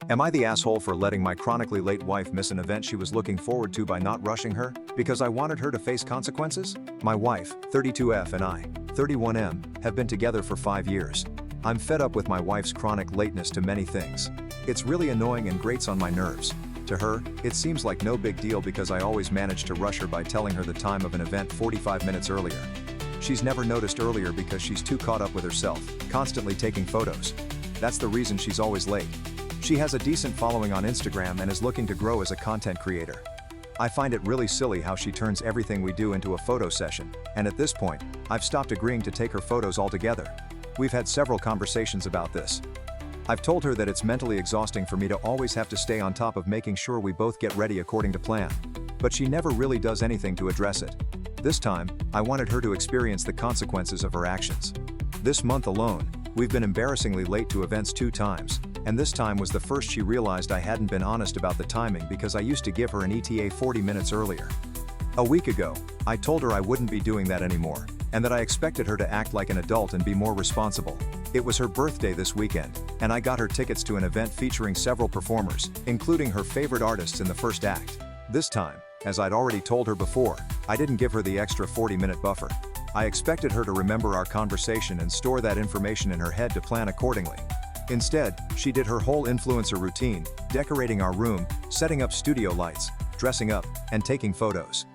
Am I the asshole for letting my chronically late wife miss an event she was looking forward to by not rushing her, because I wanted her to face consequences? My wife, 32F, and I, 31M, have been together for 5 years. I'm fed up with my wife's chronic lateness to many things. It's really annoying and grates on my nerves. To her, it seems like no big deal because I always manage to rush her by telling her the time of an event 45 minutes earlier. She's never noticed earlier because she's too caught up with herself, constantly taking photos. That's the reason she's always late. She has a decent following on Instagram and is looking to grow as a content creator. I find it really silly how she turns everything we do into a photo session, and at this point, I've stopped agreeing to take her photos altogether. We've had several conversations about this. I've told her that it's mentally exhausting for me to always have to stay on top of making sure we both get ready according to plan. But she never really does anything to address it. This time, I wanted her to experience the consequences of her actions. This month alone, we've been embarrassingly late to events 2 times, and this time was the first she realized I hadn't been honest about the timing because I used to give her an ETA 40 minutes earlier. A week ago, I told her I wouldn't be doing that anymore, and that I expected her to act like an adult and be more responsible. It was her birthday this weekend, and I got her tickets to an event featuring several performers, including her favorite artists in the first act. This time, as I'd already told her before, I didn't give her the extra 40-minute buffer. I expected her to remember our conversation and store that information in her head to plan accordingly. Instead, she did her whole influencer routine, decorating our room, setting up studio lights, dressing up, and taking photos.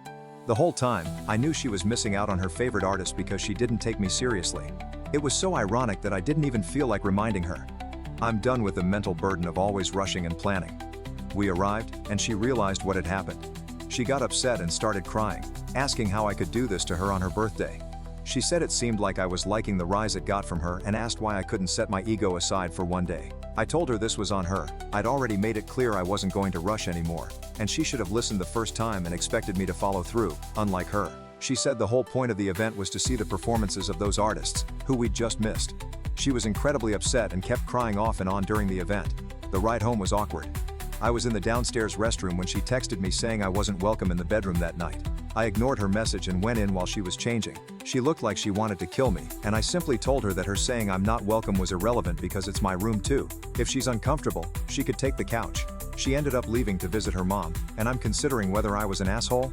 The whole time, I knew she was missing out on her favorite artist because she didn't take me seriously. It was so ironic that I didn't even feel like reminding her. I'm done with the mental burden of always rushing and planning. We arrived, and she realized what had happened. She got upset and started crying, asking how I could do this to her on her birthday. She said it seemed like I was liking the rise it got from her and asked why I couldn't set my ego aside for one day. I told her this was on her. I'd already made it clear I wasn't going to rush anymore, and she should have listened the first time and expected me to follow through, unlike her. She said the whole point of the event was to see the performances of those artists, who we'd just missed. She was incredibly upset and kept crying off and on during the event. The ride home was awkward. I was in the downstairs restroom when she texted me saying I wasn't welcome in the bedroom that night. I ignored her message and went in while she was changing. She looked like she wanted to kill me, and I simply told her that her saying I'm not welcome was irrelevant because it's my room too. If she's uncomfortable, she could take the couch. She ended up leaving to visit her mom, and I'm considering whether I was an asshole.